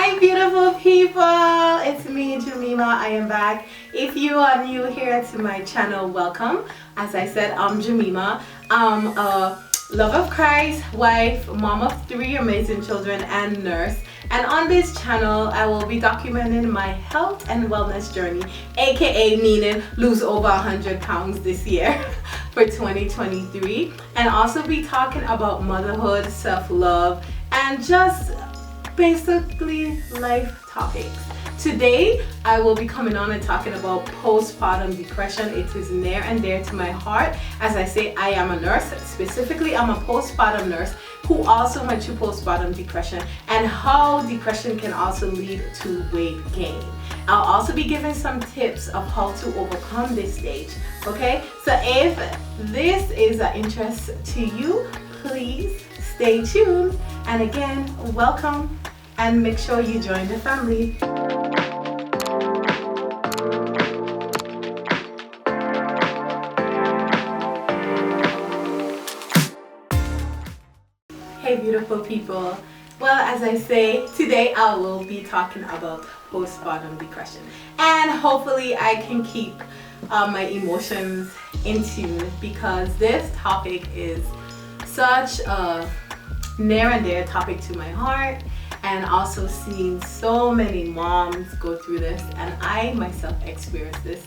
Hi beautiful people, it's me Jemema. I am back. If you are new here to my channel, welcome. As I said, I'm Jemema. I'm a love of Christ, wife, mom of 3 amazing children, and nurse. And on this channel I will be documenting my health and wellness journey, aka meaning lose over 100 pounds this year for 2023, and also be talking about motherhood, self-love, and just basically life topics. Today I will be coming on and talking about postpartum depression. It is near and dear to my heart. As I say, I am a nurse. Specifically, I'm a postpartum nurse who also went through postpartum depression, and how depression can also lead to weight gain. I'll also be giving some tips of how to overcome this stage. Okay, so if this is of interest to you, please stay tuned. And again, welcome, and make sure you join the family. Hey beautiful people. Well, as I say, today I will be talking about postpartum depression, and hopefully I can keep my emotions in tune, because this topic is such a near and dear topic to my heart, and also seeing so many moms go through this, and I myself experienced this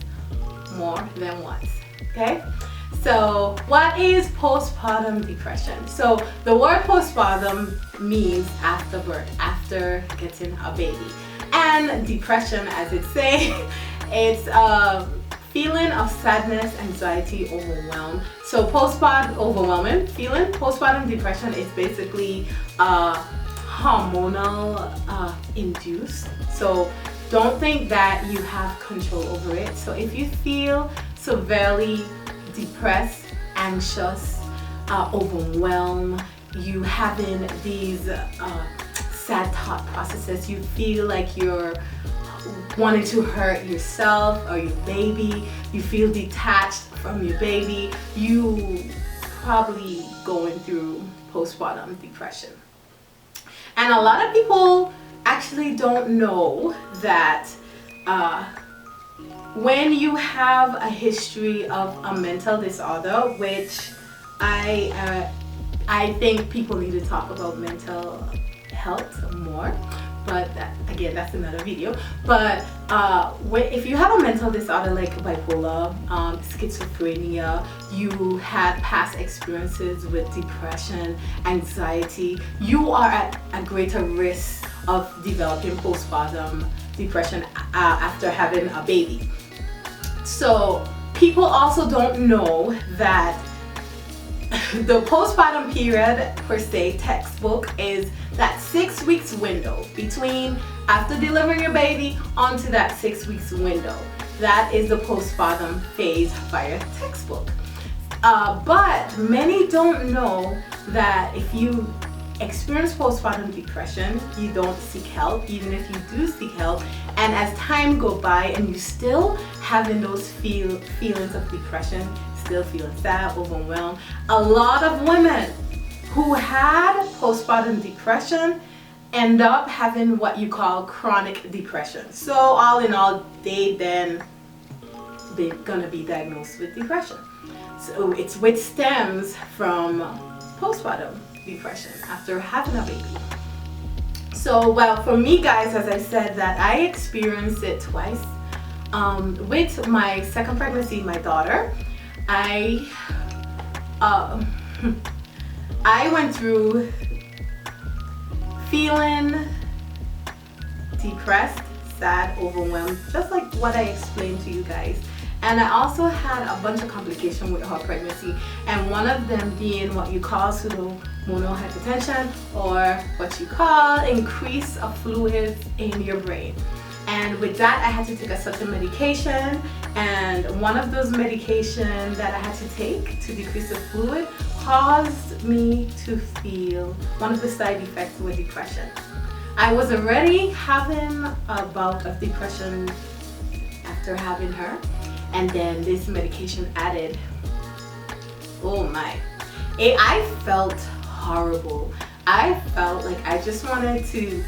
more than once. Okay, so what is postpartum depression? So the word postpartum means after birth, after getting a baby, and depression, as it says, it's a feeling of sadness, anxiety, overwhelm. So postpartum overwhelming feeling, postpartum depression is basically hormonal induced. So don't think that you have control over it. So if you feel severely depressed, anxious, overwhelmed, you having these sad thought processes, you feel like you're wanting to hurt yourself or your baby, you feel detached from your baby, you probably going through postpartum depression. And a lot of people actually don't know that when you have a history of a mental disorder, which I think people need to talk about mental health more, but again, that's another video. But if you have a mental disorder like bipolar, schizophrenia, you had past experiences with depression, anxiety, you are at a greater risk of developing postpartum depression after having a baby. So people also don't know that the postpartum period per se textbook is that 6 weeks window between after delivering your baby onto that 6 weeks window. That is the postpartum phase via textbook. But many don't know that if you experience postpartum depression, you don't seek help. Even if you do seek help, and as time go by and you still having those feelings of depression, still feeling sad, overwhelmed, a lot of women who had postpartum depression end up having what you call chronic depression. So all in all, they're gonna be diagnosed with depression. So it's which stems from postpartum depression after having a baby. So well, for me guys, as I said, that I experienced it twice. With my second pregnancy, my daughter, I went through feeling depressed, sad, overwhelmed, just like what I explained to you guys. And I also had a bunch of complications with her pregnancy, and one of them being what you call pseudomonal hypertension, or what you call increase of fluids in your brain. And with that, I had to take a certain medication, and one of those medications that I had to take to decrease the fluid caused me to feel one of the side effects with depression. I was already having a bout of depression after having her, and then this medication added. Oh my, I felt horrible. I felt like I just wanted to,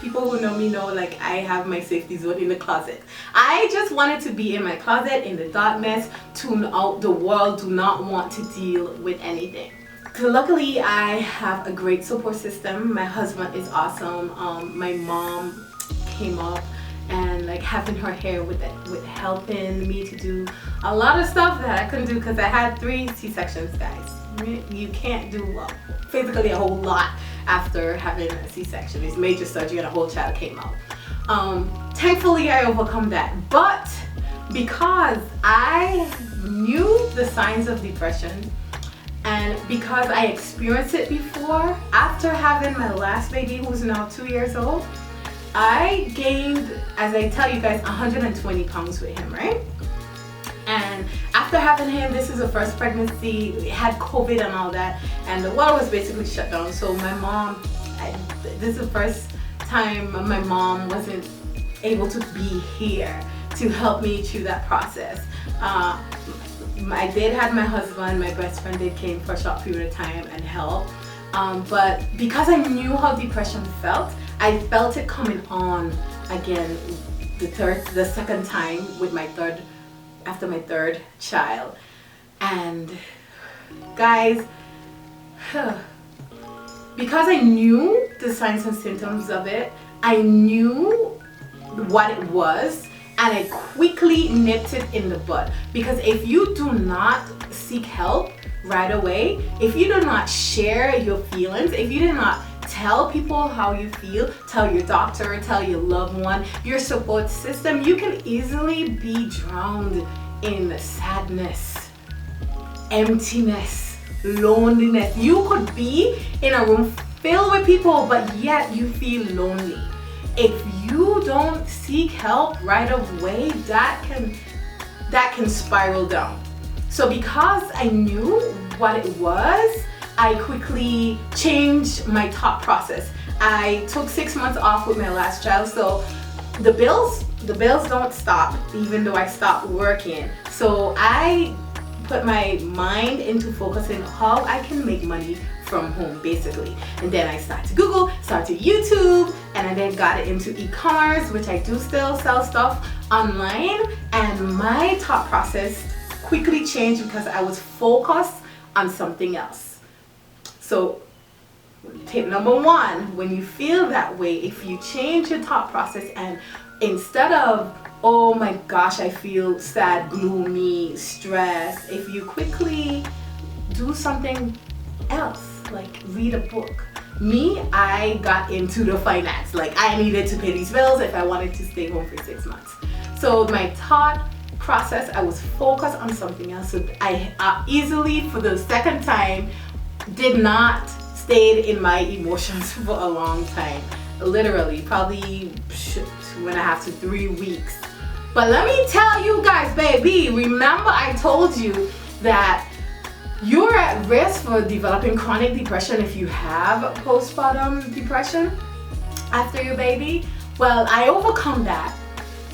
people who know me know like I have my safety zone in the closet. I just wanted to be in my closet in the darkness, tune out the world, do not want to deal with anything. So luckily I have a great support system. My husband is awesome. My mom came up and like having her hair with helping me to do a lot of stuff that I couldn't do because I had 3 C-sections, guys. You can't do physically a whole lot after having a C-section. It's major surgery and a whole child came out. Thankfully I overcome that, but because I knew the signs of depression and because I experienced it before, after having my last baby who's now 2 years old, I gained, as I tell you guys, 120 pounds with him, right? And after having him, this is the first pregnancy, we had COVID and all that, and the world was basically shut down. So my mom, this is the first time my mom wasn't able to be here to help me through that process. I did have my husband, my best friend did came for a short period of time and helped. But because I knew how depression felt, I felt it coming on again the second time with after my third child. And guys, because I knew the signs and symptoms of it, I knew what it was, and I quickly nipped it in the bud. Because if you do not seek help right away, if you do not share your feelings, if you do not tell people how you feel, tell your doctor, tell your loved one, your support system, you can easily be drowned in sadness, emptiness, loneliness. You could be in a room filled with people, but yet you feel lonely. If you don't seek help right away, that can spiral down. So because I knew what it was, I quickly changed my thought process. I took 6 months off with my last child, so the bills don't stop even though I stopped working. So I put my mind into focusing how I can make money from home, basically. And then I started Google, started YouTube, and I then got into e-commerce, which I do still sell stuff online. And my thought process quickly changed because I was focused on something else. So tip number 1, when you feel that way, if you change your thought process and instead of, oh my gosh, I feel sad, gloomy, stressed, if you quickly do something else, like read a book. Me, I got into the finance. Like I needed to pay these bills if I wanted to stay home for 6 months. So my thought process, I was focused on something else. So I easily, for the second time, did not stay in my emotions for a long time. Literally, probably 2.5 to 3 weeks. But let me tell you guys, baby, remember I told you that you're at risk for developing chronic depression if you have postpartum depression after your baby. Well, I overcome that.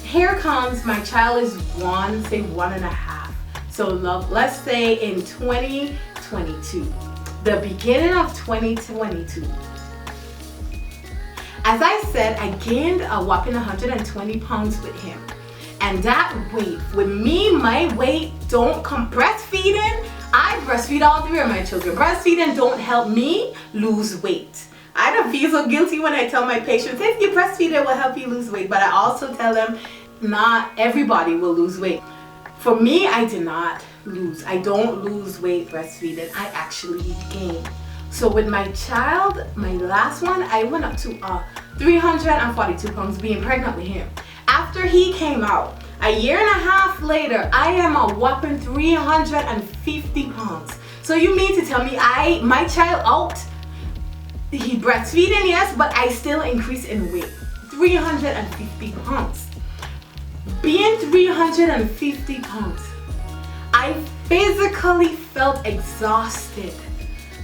Here comes, my child is 1, say 1.5. So let's say in 2022, the beginning of 2022. As I said, I gained a whopping 120 pounds with him. And that weight, with me, my weight don't come breastfeeding. I breastfeed all 3 of my children. Breastfeeding don't help me lose weight. I don't feel so guilty when I tell my patients, if you breastfeed, it will help you lose weight. But I also tell them, not everybody will lose weight. For me, I did not lose. I don't lose weight breastfeeding. I actually gain. So with my child, my last one, I went up to 342 pounds being pregnant with him. After he came out, a 1.5 years later, I am a whopping 350 pounds. So you mean to tell me my child out, he breastfeeding, yes, but I still increase in weight. 350 pounds. Being 350 pounds, I physically felt exhausted.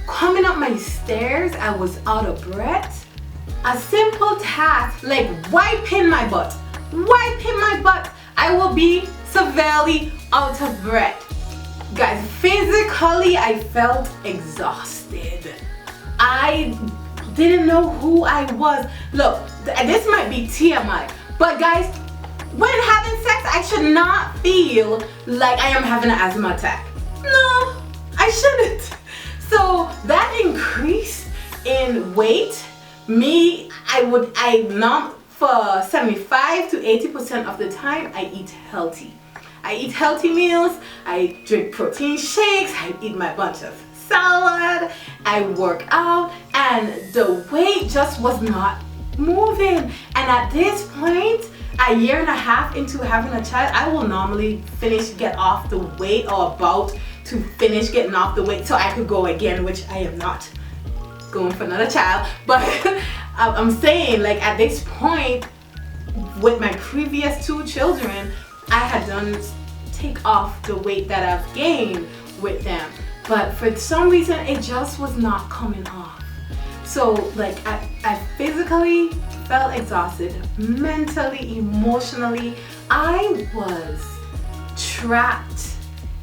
Coming up my stairs, I was out of breath. A simple task like wiping my butt, I will be severely out of breath. Guys, physically I felt exhausted. I didn't know who I was. Look, this might be TMI, but guys, when having sex, I should not feel like I am having an asthma attack. No, I shouldn't. So that increase in weight, for 75 to 80% of the time, I eat healthy. I eat healthy meals, I drink protein shakes, I eat my bunch of salad, I work out, and the weight just was not moving. And at this point, a year and a half into having a child, I will normally get off the weight, or about to finish getting off the weight so I could go again, which I am not going for another child. But I'm saying, like, at this point, with my previous 2 children, I had done take off the weight that I've gained with them, but for some reason it just was not coming off. So like I physically felt exhausted, mentally, emotionally. I was trapped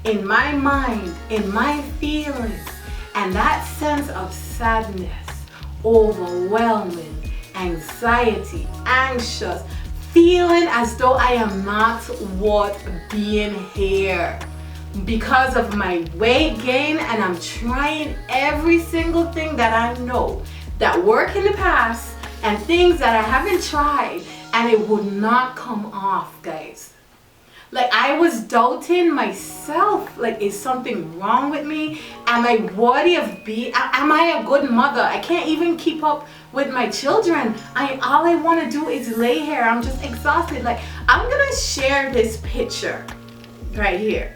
in my mind, in my feelings, and that sense of sadness, overwhelming, anxiety, anxious, feeling as though I am not worth being here because of my weight gain. And I'm trying every single thing that I know that worked in the past and things that I haven't tried, and it would not come off, guys. Like, I was doubting myself. Like, is something wrong with me? Am I worthy of am I a good mother? I can't even keep up with my children. All I want to do is lay here. I'm just exhausted. Like, I'm gonna share this picture right here.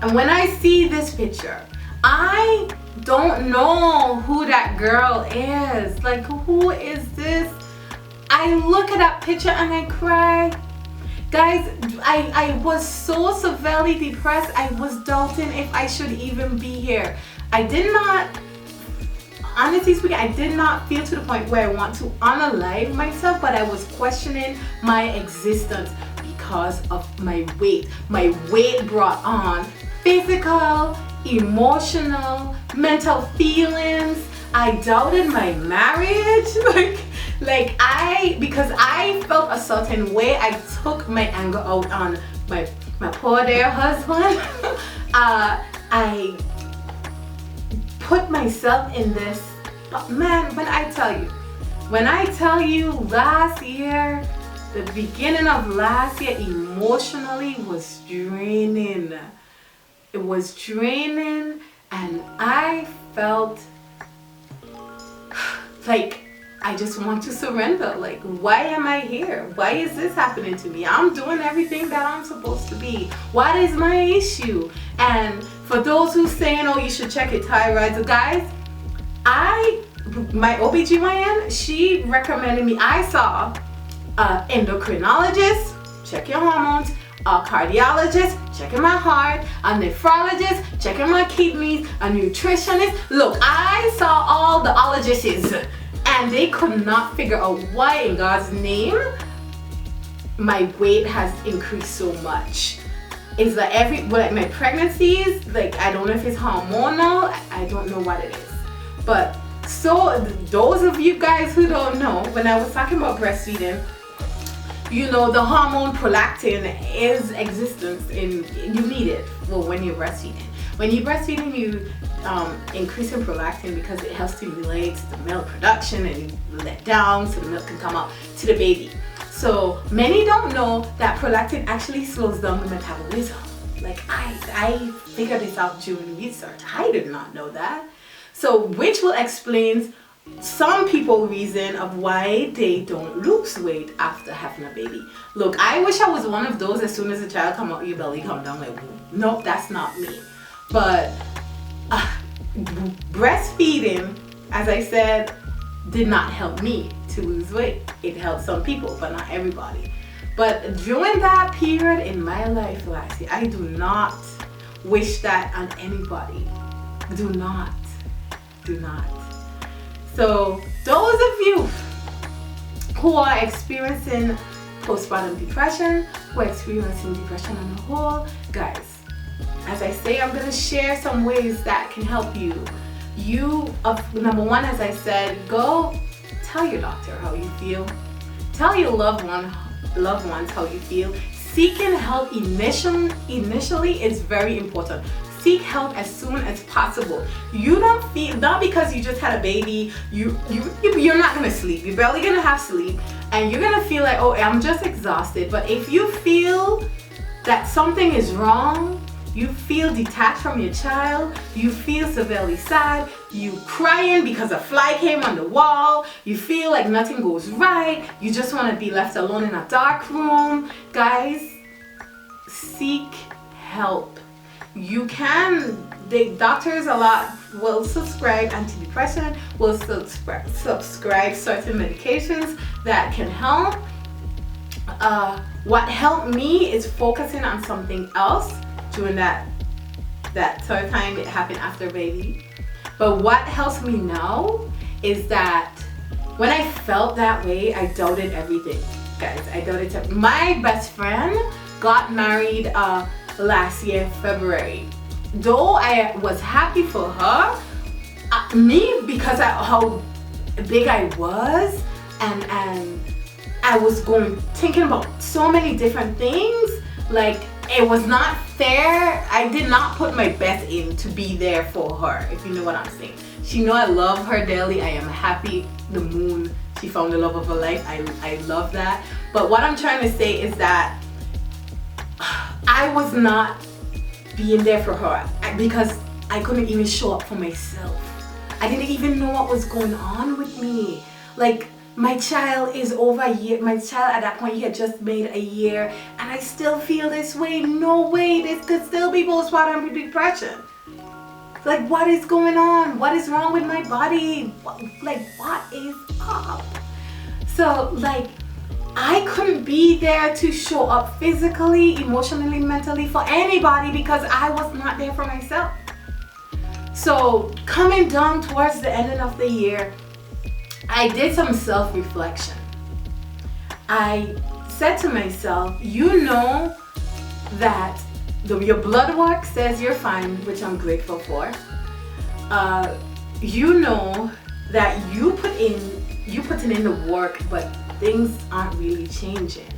And when I see this picture, I don't know who that girl is. Like, who is this? I look at that picture and I cry. Guys, I was so severely depressed. I was doubting if I should even be here. I did not, honestly speaking, I did not feel to the point where I want to unalive myself, but I was questioning my existence because of my weight. My weight brought on physical, emotional, mental feelings. I doubted my marriage. Because I felt a certain way, I took my anger out on my poor dear husband. I put myself in this. But man, when I tell you last year, the beginning of last year emotionally was draining. It was draining, and I felt like I just want to surrender. Like, why am I here? Why is this happening to me? I'm doing everything that I'm supposed to be. What is my issue? And for those who saying, oh, you should check your thyroid, so guys, my OBGYN, she recommended me. I saw an endocrinologist, check your hormones, a cardiologist, checking my heart, a nephrologist, checking my kidneys, a nutritionist. Look, I saw all the ologists, and they could not figure out why in God's name my weight has increased so much. It's like my pregnancies, like, I don't know if it's hormonal, I don't know what it is. But so those of you guys who don't know, when I was talking about breastfeeding, you know, the hormone prolactin is existence you need it when you're breastfeeding. When you're breastfeeding, you increase in prolactin because it helps stimulate the milk production, and you let down so the milk can come out to the baby. So many don't know that prolactin actually slows down the metabolism. Like, I figured this out during research. I did not know that. So which will explain some people reason of why they don't lose weight after having a baby. Look, I wish I was one of those. As soon as a child come out, your belly come down, like, nope, that's not me. But breastfeeding, as I said, did not help me to lose weight. It helped some people, but not everybody. But during that period in my life last year, I do not wish that on anybody. Do not. So those of you who are experiencing postpartum depression, who are experiencing depression on the whole, guys, as I say, I'm going to share some ways that can help you. number one, as I said, go tell your doctor how you feel. Tell your loved ones how you feel. Seeking help initially is very important. Seek help as soon as possible. You don't feel, not because you just had a baby, you're not gonna sleep. You're barely gonna have sleep, and you're gonna feel like, oh, I'm just exhausted. But if you feel that something is wrong, you feel detached from your child, you feel severely sad, you crying because a fly came on the wall, you feel like nothing goes right, you just want to be left alone in a dark room, guys, seek help. You can, the doctors a lot will prescribe antidepressant, will subscribe certain medications that can help. What helped me is focusing on something else during that third time it happened after baby. But what helps me now is that when I felt that way, I doubted everything, guys. I doubted everything. My best friend got married last year, February. Though I was happy for her, me, because of how big I was, and I was thinking about so many different things, like it was not fair. I did not put my best in to be there for her, if you know what I'm saying. She know I love her dearly. I am happy the moon she found the love of her life. I love that. But what I'm trying to say is that I was not being there for her because I couldn't even show up for myself. I didn't even know what was going on with me. Like, my child is over a year. My child at that point, he had just made a year, and I still feel this way. No way, this could still be postpartum depression. Like, what is going on? What is wrong with my body? What is up? So, like, I couldn't be there to show up physically, emotionally, mentally for anybody because I was not there for myself. So, coming down towards the end of the year, I did some self-reflection. I said to myself, you know that your blood work says you're fine, which I'm grateful for. You know that you put in the work, but things aren't really changing.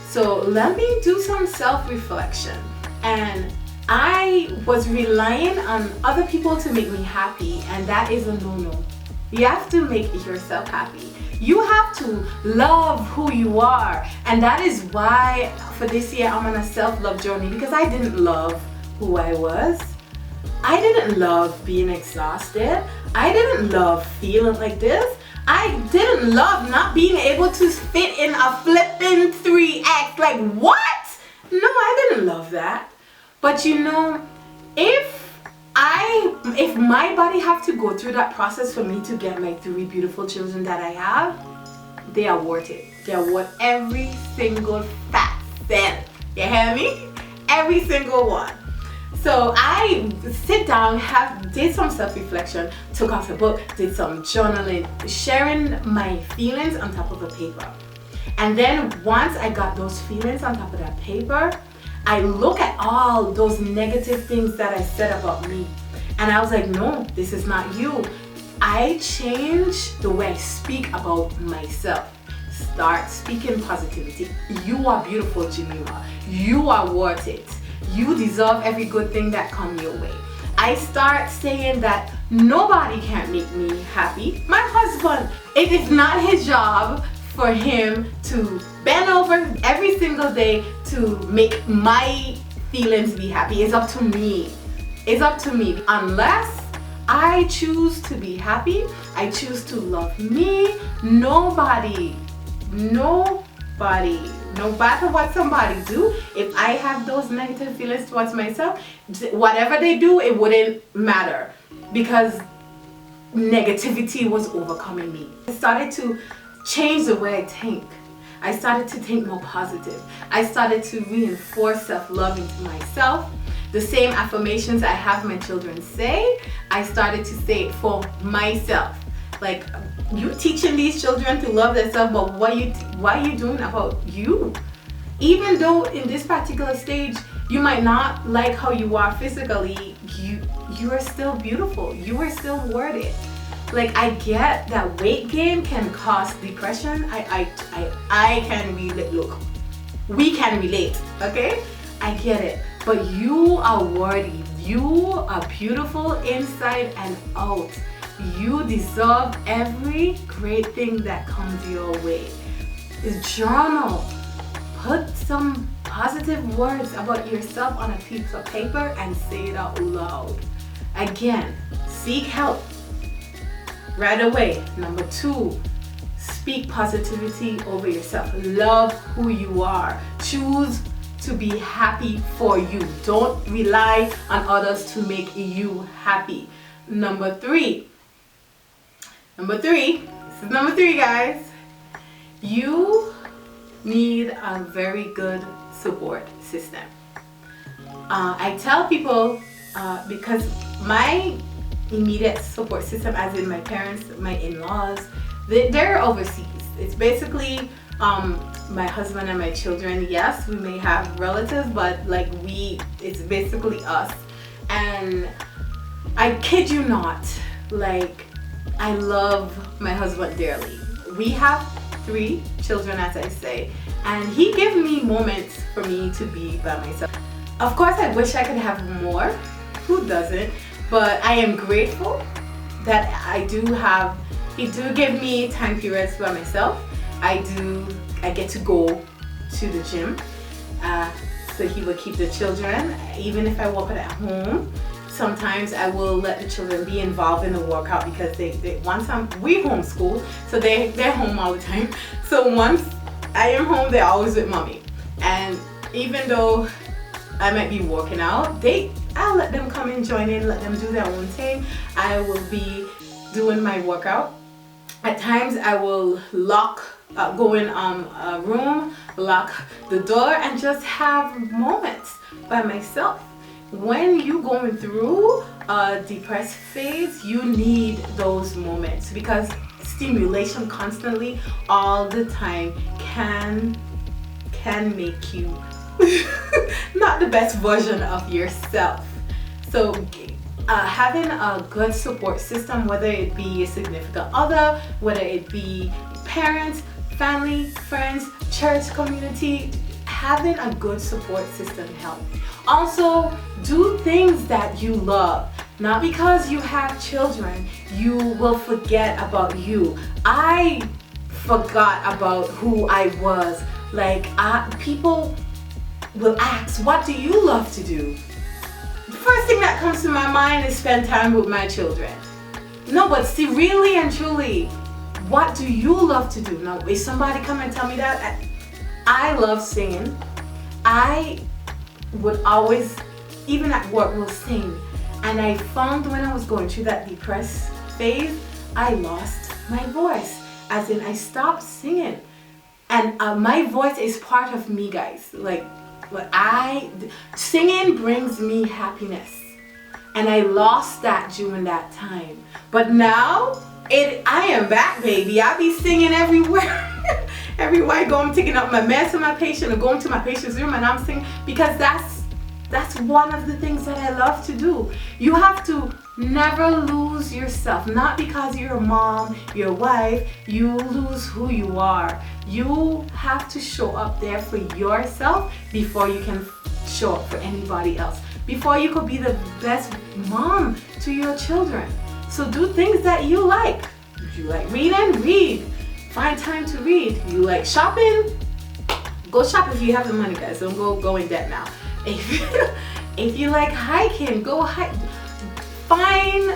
So let me do some self-reflection. And I was relying on other people to make me happy, and that is a no-no. You have to make yourself happy. You have to love who you are. And that is why for this year I'm on a self-love journey, because I didn't love who I was. I didn't love being exhausted. I didn't love feeling like this. I didn't love not being able to fit in a flipping 3X. Like, what? No, I didn't love that. But you know, if my body have to go through that process for me to get my 3 beautiful children that I have, they are worth it. They are worth every single fat cent. You hear me? Every single one. So I sit down, did some self-reflection, took out a book, did some journaling, sharing my feelings on top of a paper. And then once I got those feelings on top of that paper, I look at all those negative things that I said about me. And I was like, no, this is not you. I changed the way I speak about myself. Start speaking positivity. You are beautiful, Jemema. You are worth it. You deserve every good thing that comes your way. I start saying that nobody can make me happy. My husband, it is not his job for him to bend over every single day to make my feelings be happy. It's up to me. It's up to me. Unless I choose to be happy, I choose to love me, nobody, no matter what somebody do, if I have those negative feelings towards myself, whatever they do, it wouldn't matter because negativity was overcoming me. I started to change the way I think. I started to think more positive. I started to reinforce self-love into myself. The same affirmations I have my children say, I started to say it for myself. Like, you teaching these children to love themselves, but what are you doing about you? Even though in this particular stage, you might not like how you are physically, you are still beautiful. You are still worth it. Like, I get that weight gain can cause depression. I can relate. Look, we can relate, okay? I get it. But you are worthy. You are beautiful inside and out. You deserve every great thing that comes your way. Journal. Put some positive words about yourself on a piece of paper and say it out loud. Again, seek help right away. Number 2, speak positivity over yourself. Love who you are. Choose to be happy for you. Don't rely on others to make you happy. Number 3, this is number 3, guys. You need a very good support system. I tell people because my immediate support system, as in my parents, my in-laws, they're overseas. It's basically my husband and my children. Yes, we may have relatives, but like it's basically us. And I kid you not, like, I love my husband dearly. We have 3 children, as I say, and he gives me moments for me to be by myself. Of course, I wish I could have more. Who doesn't? But I am grateful that he do give me time periods by myself. I get to go to the gym, so he will keep the children. Even if I work at home, sometimes I will let the children be involved in the workout, because we homeschool, so they're home all the time. So once I am home, they're always with mommy. And even though I might be working out, I'll let them come and join in, let them do their own thing. I will be doing my workout. At times I will go in a room, lock the door, and just have moments by myself. When you're going through a depressed phase, you need those moments, because stimulation constantly all the time can make you not the best version of yourself. So having a good support system, whether it be a significant other, whether it be parents, family, friends, church, community, having a good support system helps. Also, do things that you love. Not because you have children, you will forget about you. I forgot about who I was. Like, people will ask, what do you love to do? The first thing that comes to my mind is spend time with my children. No, but see, really and truly, what do you love to do? Now, if somebody come and tell me that, I love singing. I would always, even at work, will sing. And I found when I was going through that depressed phase, I lost my voice. As in, I stopped singing. And my voice is part of me, guys. Like, singing brings me happiness. And I lost that during that time. But now, I am back, baby. I be singing everywhere. Everywhere I go, I'm taking up my meds to my patient, or going to my patient's room and I'm singing, because that's one of the things that I love to do. You have to never lose yourself. Not because you're a mom, you're a wife, you lose who you are. You have to show up there for yourself before you can show up for anybody else. Before you could be the best mom to your children. So do things that you like. If you like reading, read. Find time to read. You like shopping? Go shop if you have the money, guys. Don't go in debt now. If you like hiking, go hike. Find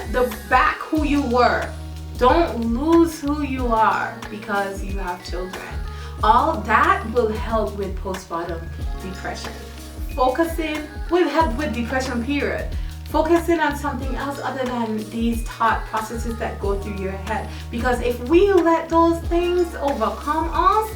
back who you were. Don't lose who you are because you have children. All that will help with postpartum depression. Focusing will help with depression, period. Focusing on something else other than these thought processes that go through your head. Because if we let those things overcome us,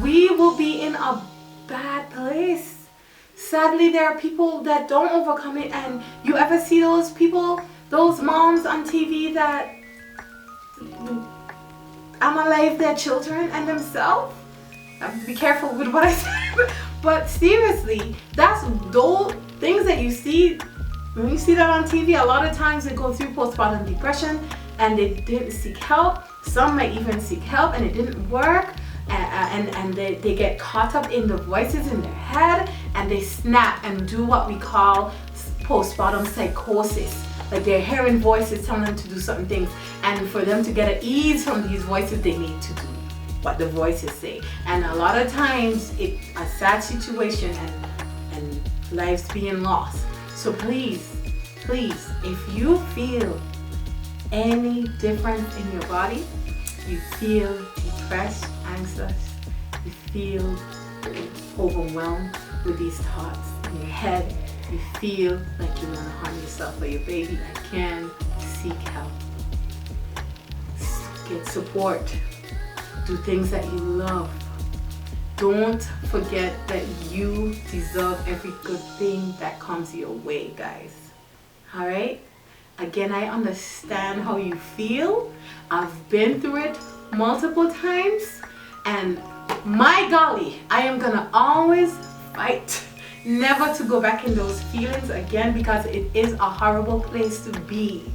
we will be in a bad place. Sadly, there are people that don't overcome it, and you ever see those people, those moms on TV that unalive their children and themselves? Be careful with what I say. But seriously, that's those things that you see. When you see that on TV, a lot of times they go through postpartum depression and they didn't seek help. Some might even seek help and it didn't work. And they get caught up in the voices in their head and they snap and do what we call postpartum psychosis. Like they're hearing voices telling them to do certain things, and for them to get at ease from these voices, they need to do what the voices say. And a lot of times it's a sad situation and lives being lost. So please, if you feel any difference in your body, you feel depressed, anxious, you feel overwhelmed with these thoughts in your head, you feel like you want to harm yourself or your baby, again, seek help. Get support. Do things that you love. Don't forget that you deserve every good thing that comes your way, guys. Alright? Again, I understand how you feel. I've been through it multiple times, and my golly, I am gonna always fight never to go back in those feelings again, because it is a horrible place to be.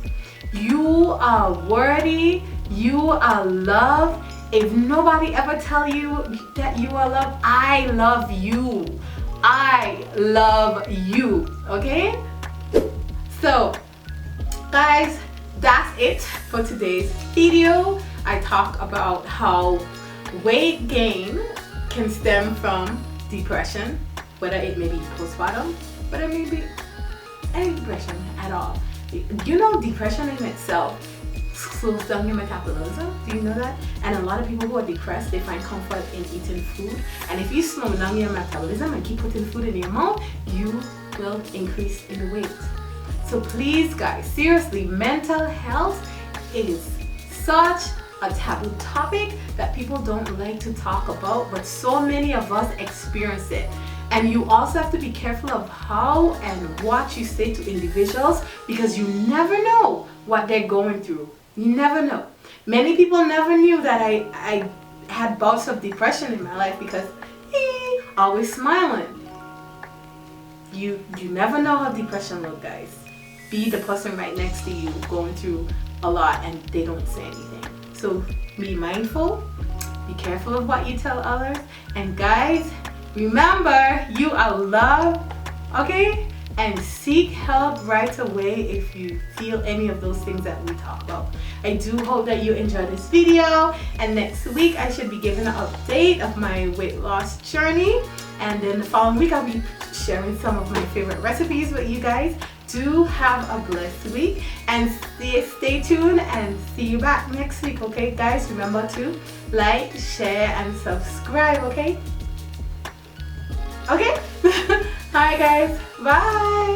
You are worthy, you are loved. If nobody ever tell you that you are loved, I love you. I love you, okay? So guys, that's it for today's video. I talk about how weight gain can stem from depression, whether it may be postpartum, whether it may be any depression at all. You know, depression in itself slows down your metabolism. Do you know that? And a lot of people who are depressed, they find comfort in eating food. And if you slow down your metabolism and keep putting food in your mouth, you will increase in the weight. So please guys, seriously, mental health is such a taboo topic that people don't like to talk about, but so many of us experience it. And you also have to be careful of how and what you say to individuals, because you never know what they're going through. You never know. Many people never knew that I had bouts of depression in my life because always smiling. You never know how depression looks, guys. Be the person right next to you going through a lot and they don't say anything. So be mindful, be careful of what you tell others, and guys, remember, you are loved, okay? And seek help right away if you feel any of those things that we talk about. I do hope that you enjoyed this video, and next week I should be giving an update of my weight loss journey, and then the following week I'll be sharing some of my favorite recipes with you guys. Do have a blessed week and stay tuned, and see you back next week, okay guys? Remember to like, share and subscribe, okay? Okay? Alright guys, bye!